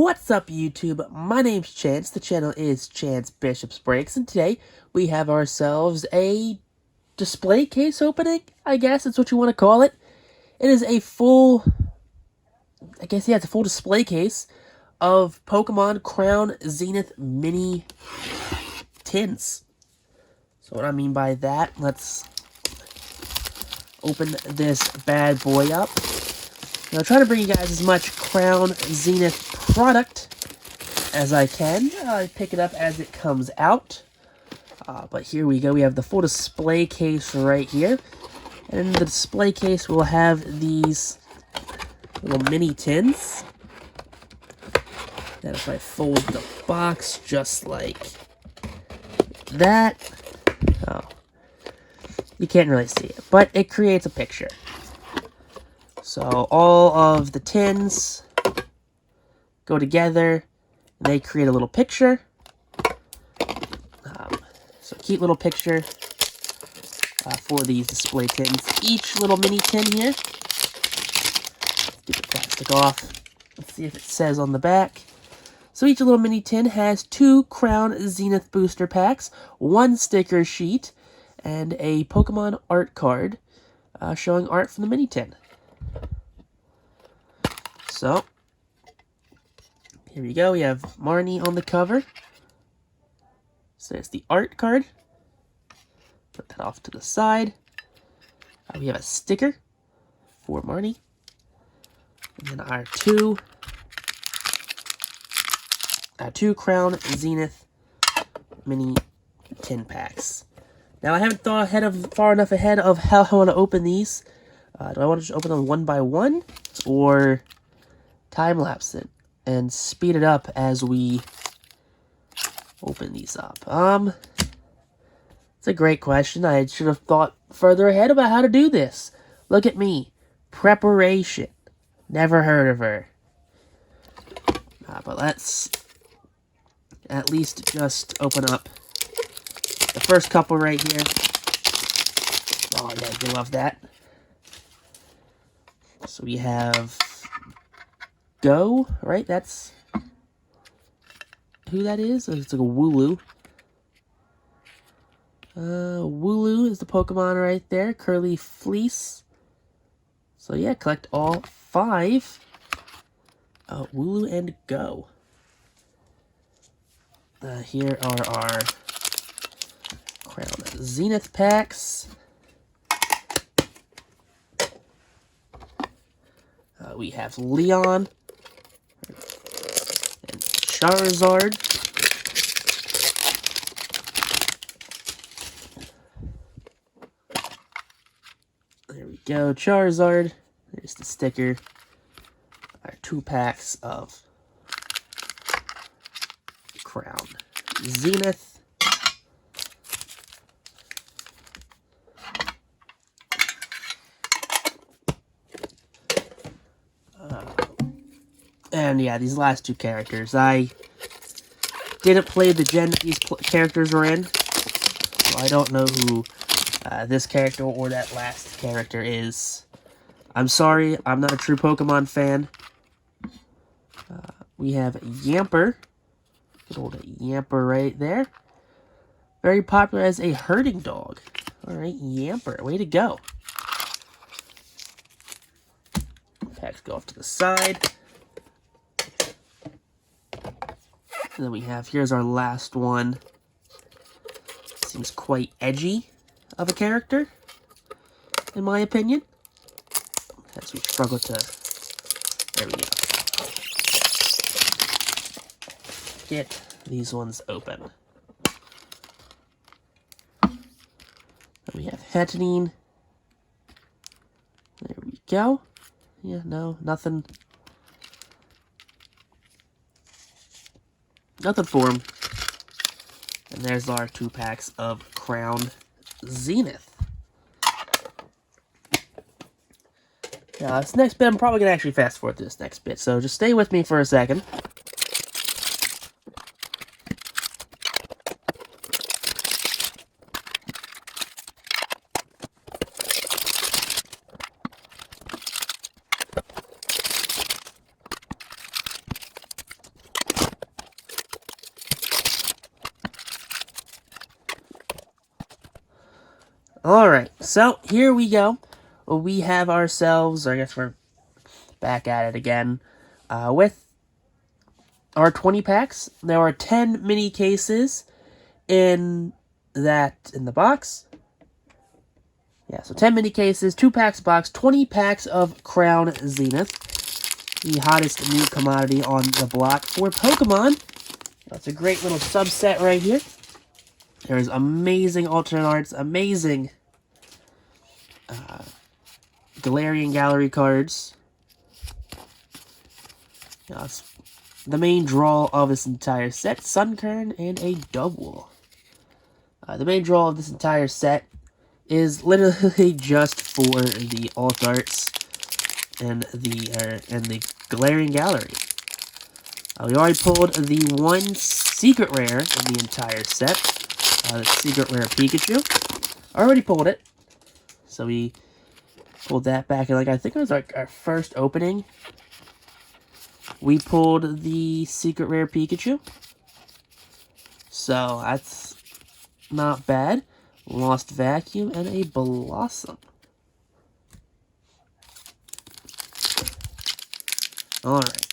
What's up, YouTube? My name's Chance. The channel is Chance Bishop's Breaks, and today we have ourselves a display case opening, I guess that's what you want to call it. It is a full, it's a full display case of Pokemon Crown Zenith mini tins. So what I mean by that, let's open this bad boy up. Now, I'll try to bring you guys as much Crown Zenith product as I can. I pick it up as it comes out. But here we go. We have the full display case right here. And in the display case, we'll have these little mini tins. And if I fold the box just like that, oh, you can't really see it, but it creates a picture. So all of the tins go together, and they create a little picture. So cute little picture for these display tins. Each little mini tin here. Get the plastic off. Let's see if it says on the back. So each little mini tin has 2 Crown Zenith booster packs, 1 sticker sheet, and a Pokemon art card showing art from the mini tin. So, here we go. We have Marnie on the cover. So there's the art card. Put that off to the side. We have a sticker for Marnie. And then our two Crown Zenith mini tin packs. Now, I haven't thought far enough ahead of how I want to open these. Do I want to just open them one by one, or time-lapse it and speed it up as we open these up? It's a great question. I should have thought further ahead about how to do this. Look at me. Preparation. Never heard of her. But let's at least just open up the first couple right here. Oh, yeah, you love that. So we have Go, right? That's who that is. It's like a Wooloo. Wooloo is the Pokemon right there. Curly Fleece. So yeah, collect all 5. Wooloo and Go. Here are our Crown Zenith packs. We have Leon and Charizard. There we go, Charizard. There's the sticker. Our 2 packs of Crown Zenith. And yeah, these last 2 characters. I didn't play the gen that these characters were in, so I don't know who this character or that last character is. I'm sorry, I'm not a true Pokemon fan. We have Yamper. Good old Yamper right there. Very popular as a herding dog. Alright, Yamper, way to go. Packs go off to the side. And then we have, here's our last one. Seems quite edgy of a character, in my opinion. As we struggle to, there we go. Get these ones open. Then we have Hetnine. There we go. Yeah, no, nothing. Nothing for him. And there's our 2 packs of Crown Zenith. Now, this next bit, I'm probably going to actually fast forward to this next bit, so just stay with me for a second. Alright, so here we go. We have ourselves, I guess we're back at it again, with our 20 packs. There are 10 mini cases in the box. Yeah, so 10 mini cases, 2 packs box, 20 packs of Crown Zenith, the hottest new commodity on the block for Pokemon. That's a great little subset right here. There's amazing alternate arts, amazing Galarian Gallery cards. That's the main draw of this entire set, Sunkern and a Double. The main draw of this entire set is literally just for the alt arts and the Galarian Gallery. We already pulled the one secret rare in the entire set, the secret rare Pikachu. Already pulled it, so we pulled that back, and I think it was our first opening. We pulled the secret rare Pikachu, so that's not bad. Lost Vacuum and a Blossom. Alright.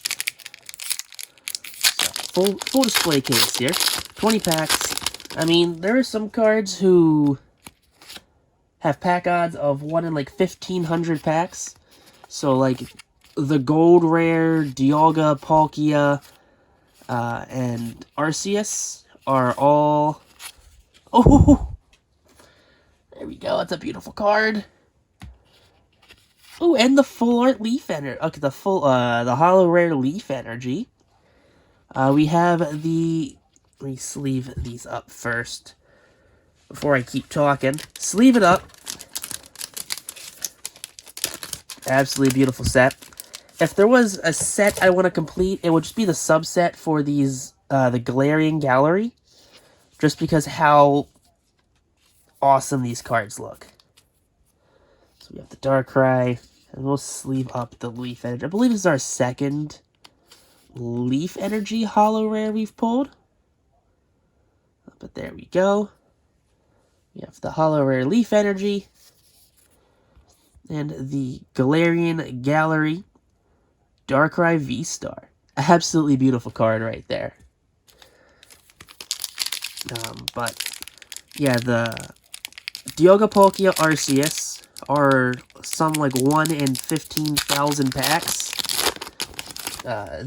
So, full display case here. 20 packs. I mean, there are some cards who have pack odds of 1 in 1,500 packs. So, the gold rare, Dialga, Palkia, and Arceus are all... Oh! There we go. That's a beautiful card. Oh, and the full art Leaf Energy. Okay, the holo rare Leaf Energy. We have the... Let me sleeve these up first before I keep talking. Sleeve it up. Absolutely beautiful set. If there was a set I want to complete, it would just be the subset for these, the Galarian Gallery. Just because how awesome these cards look. So we have the Darkrai, and we'll sleeve up the Leaf Energy. I believe this is our second Leaf Energy holo rare we've pulled. But there we go. We have the holo rare Leaf Energy, and the Galarian Gallery Darkrai V-Star. Absolutely beautiful card right there. But yeah, the Dialga, Palkia, Arceus are some 1 in 15,000 packs. Or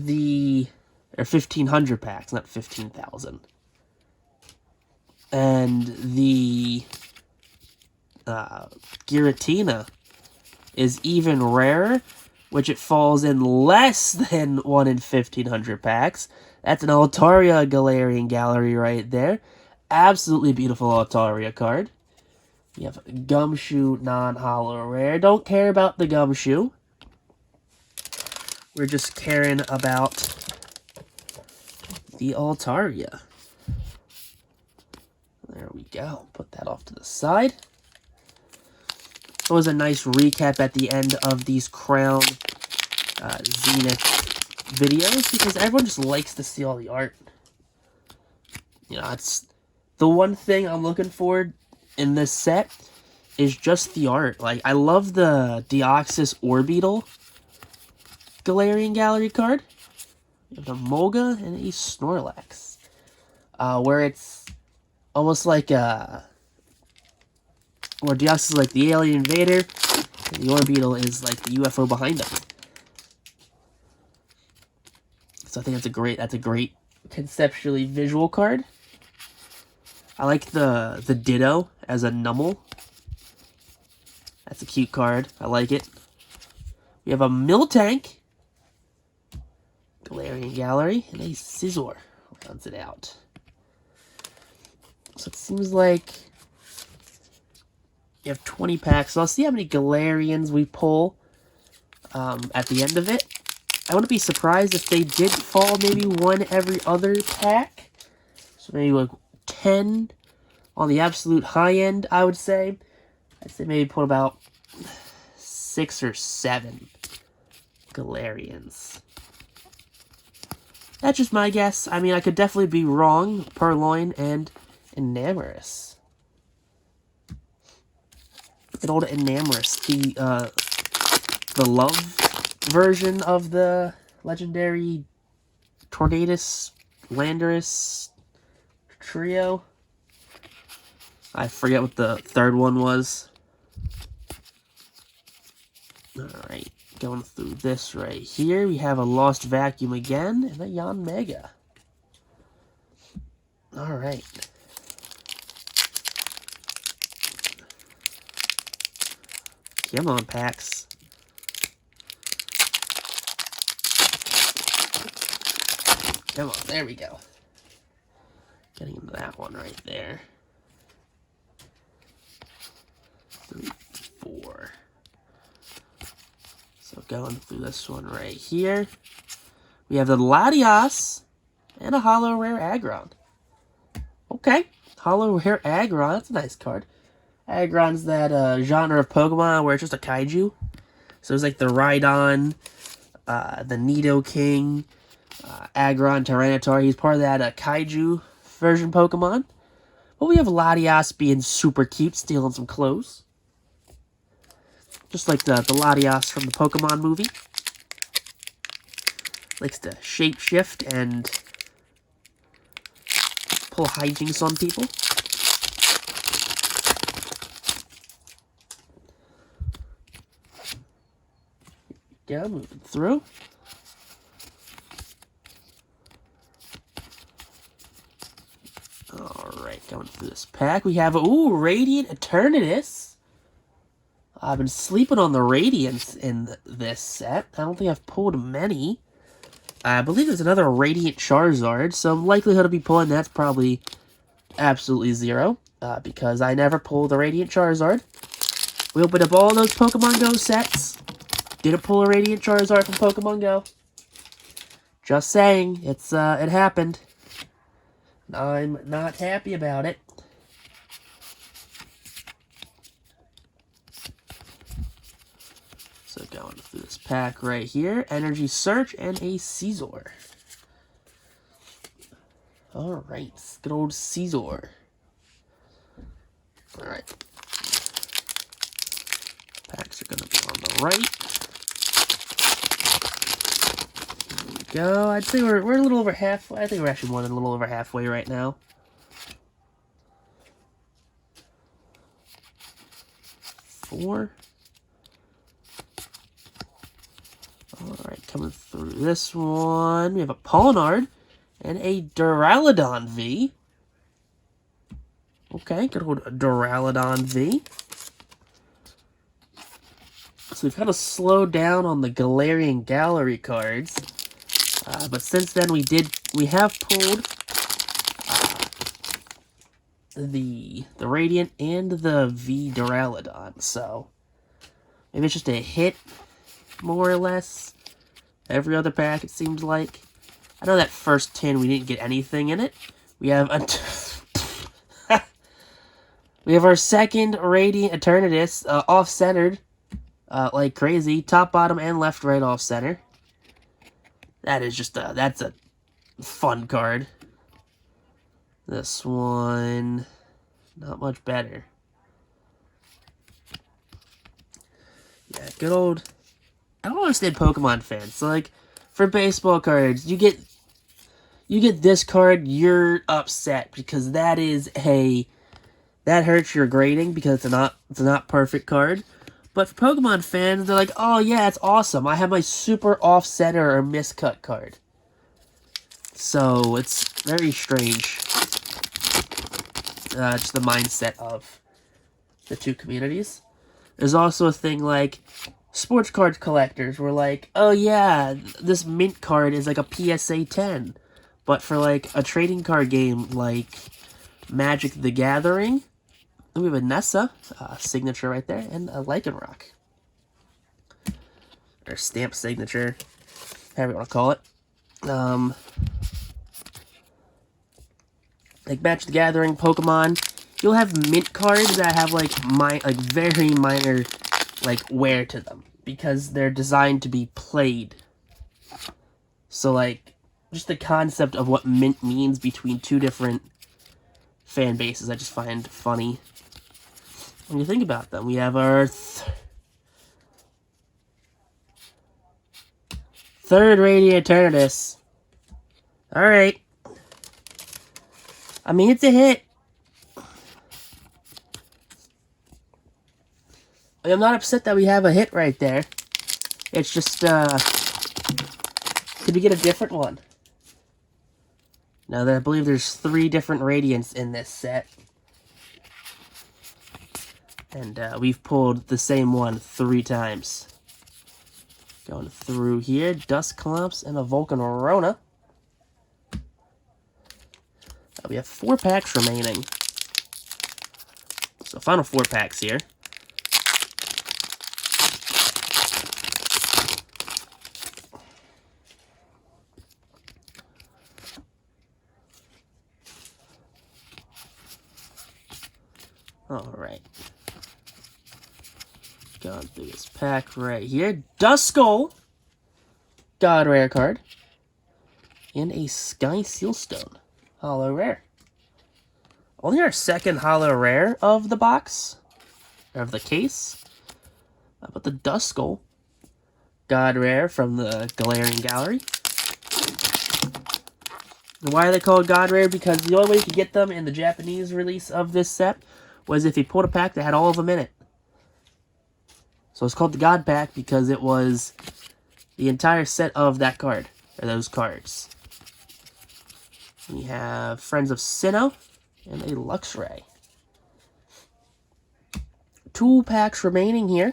1,500 packs, not 15,000. And the Giratina is even rarer, which it falls in less than 1 in 1,500 packs. That's an Altaria Galarian Gallery right there. Absolutely beautiful Altaria card. We have Gumshoe non-holo rare. Don't care about the Gumshoe. We're just caring about the Altaria. There we go. Put that off to the side. It was a nice recap at the end of these Crown Zenith videos, because everyone just likes to see all the art. You know, it's the one thing I'm looking for in this set is just the art. I love the Deoxys Orbeetle Galarian Gallery card. We have a Molga and a Snorlax. Where it's almost like where Deoxys is like the alien invader, and the Orbeetle is like the UFO behind him. So I think that's a great conceptually visual card. I like the Ditto as a Numel. That's a cute card. I like it. We have a Miltank, Galarian Gallery, and a Scizor rounds it out. So it seems like you have 20 packs. So I'll see how many Galarians we pull at the end of it. I wouldn't be surprised if they did fall maybe one every other pack. So maybe 10 on the absolute high end, I would say. I'd say maybe put about 6 or 7 Galarians. That's just my guess. I mean, I could definitely be wrong. Purloin and Enamorous. An old Enamorus, the love version of the legendary Tornadus Landorus trio. I forget what the third one was. Alright, going through this right here, we have a Lost Vacuum again, and a Yanmega. Alright. Come on, packs. Come on, there we go. Getting into that one right there. 3, 4. So going through this one right here. We have the Latias and a Holo Rare Aggron. Okay, Holo Rare Aggron, that's a nice card. Aggron's that genre of Pokemon where it's just a kaiju. So it's like the Rhydon, the Nidoking, Aggron, Tyranitar. He's part of that kaiju version Pokemon. But we have Latias being super cute, stealing some clothes. Just like the Latias from the Pokemon movie. Likes to shapeshift and pull hijinks on people. Yeah, moving through. Alright, going through this pack. We have, Radiant Eternatus. I've been sleeping on the Radiance in this set. I don't think I've pulled many. I believe there's another Radiant Charizard, so likelihood of me pulling that's probably absolutely 0, because I never pulled the Radiant Charizard. We opened up all those Pokemon Go sets. Didn't pull a Radiant Charizard from Pokemon Go. Just saying, it happened. I'm not happy about it. So going through this pack right here, Energy Search and a Scizor. Alright, good old Scizor. Alright. Packs are going to be on the right. There we go. I'd say we're a little over halfway. I think we're actually more than a little over halfway right now. Four. Alright, coming through this one. We have a Polynard and a Duraludon V. Okay, good old Duraludon V. So we've kind of slowed down on the Galarian Gallery cards. But since then we have pulled the Radiant and the V Duraludon. So maybe it's just a hit, more or less. Every other pack, it seems like. I know that first tin we didn't get anything in it. We have we have our second Radiant Eternatus, off-centered, like crazy. Top, bottom, and left, right, off-center. That is just that's a fun card. This one, not much better. Yeah, good old. I don't understand Pokemon fans. So, like, for baseball cards, you get this card, you're upset because that hurts your grading because it's a not perfect card. But for Pokemon fans, they're like, oh yeah, it's awesome. I have my super off-center or miscut card. So it's very strange. Just the mindset of the two communities. There's also a thing like sports card collectors were like, oh yeah, this mint card is like a PSA 10. But for like a trading card game like Magic the Gathering, we have a Nessa signature right there, and a Lycanroc. Or stamp signature, however you want to call it. Like Magic the Gathering, Pokemon, you'll have mint cards that have like very minor like wear to them because they're designed to be played. So like just the concept of what mint means between two different fan bases, I just find funny. when you think about them. We have our third Radiant Eternatus. Alright. I mean, it's a hit. I'm not upset that we have a hit right there. It's just, could we get a different one? Now, I believe there's 3 different Radiants in this set. And we've pulled the same one 3 times. Going through here, Dusclops and a Volcarona. We have 4 packs remaining. So final 4 packs here. Alright. Going through this pack right here. Duskull. God Rare card. And a Sky Sealstone. Holo Rare. Only our second Holo Rare of the box. Or of the case. But the Duskull. God Rare from the Galarian Gallery. And why are they called God Rare? Because the only way you could get them in the Japanese release of this set was if you pulled a pack that had all of them in it. So it's called the God Pack because it was the entire set of that card, or those cards. We have Friends of Sinnoh and a Luxray. 2 packs remaining here.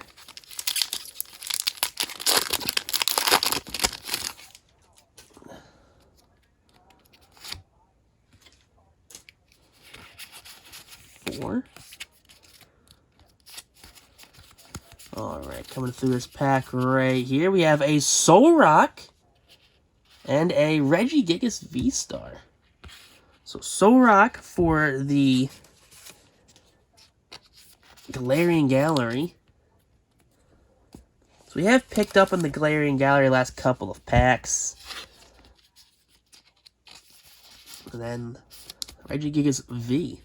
Alright, coming through this pack right here, we have a Solrock and a Regigigas V-Star. So Solrock for the Galarian Gallery. So we have picked up in the Galarian Gallery last couple of packs. And then Regigigas V.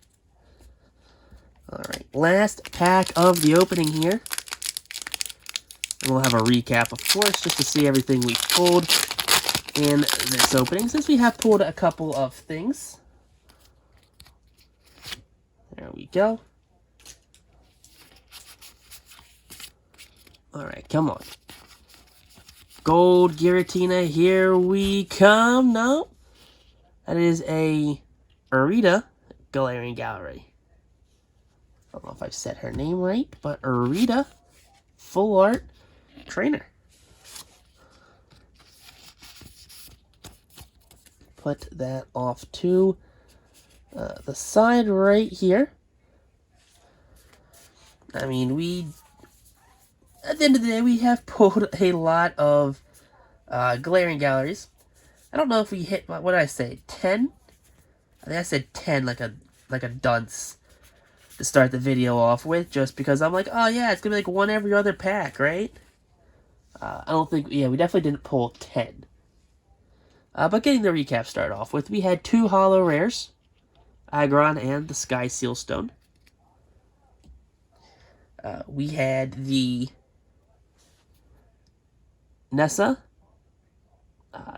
Alright, last pack of the opening here. And we'll have a recap, of course, just to see everything we pulled in this opening, since we have pulled a couple of things. There we go. Alright, come on. Gold Giratina, here we come. No. That is a Arita Galarian Gallery. I don't know if I've said her name right, but Arita Full Art Trainer. Put that off to the side right here. I mean, at the end of the day, we have pulled a lot of Galarian Galleries. I don't know if we hit, what did I say, 10? I think I said 10 like a dunce to start the video off with, just because I'm like, oh yeah, it's gonna be like one every other pack, right? I don't think, yeah, we definitely didn't pull 10. But getting the recap started off with, we had 2 Holo Rares, Aggron and the Sky Sealstone. We had the Nessa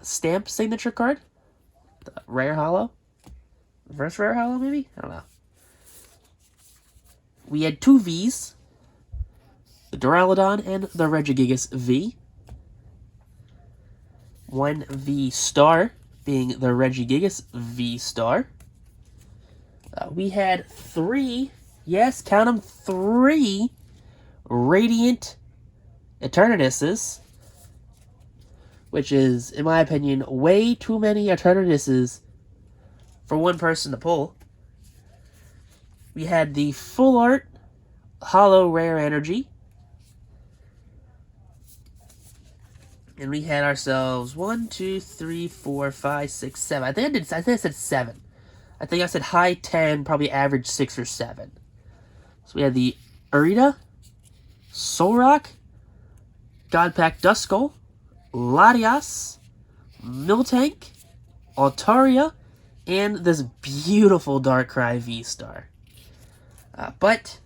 Stamp Signature card, the Rare Holo, Reverse Rare Holo maybe? I don't know. We had 2 Vs, the Duraludon and the Regigigas V. 1 V-Star being the Regigigas V-Star. We had 3, yes, count them, 3 Radiant Eternatus, which is, in my opinion, way too many Eternatuses for one person to pull. We had the Full Art Holo Rare Energy. And we had ourselves 1, 2, 3, 4, 5, 6, 7. I think I said 7. I think I said high 10, probably average 6 or 7. So we had the Arita, Solrock, Godpack Duskull, Latias, Miltank, Altaria, and this beautiful Darkrai V-Star. But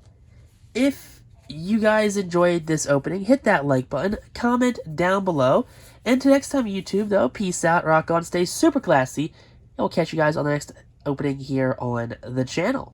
if you guys enjoyed this opening, hit that like button, comment down below. And until next time, YouTube, though, peace out, rock on, stay super classy, and we'll catch you guys on the next opening here on the channel.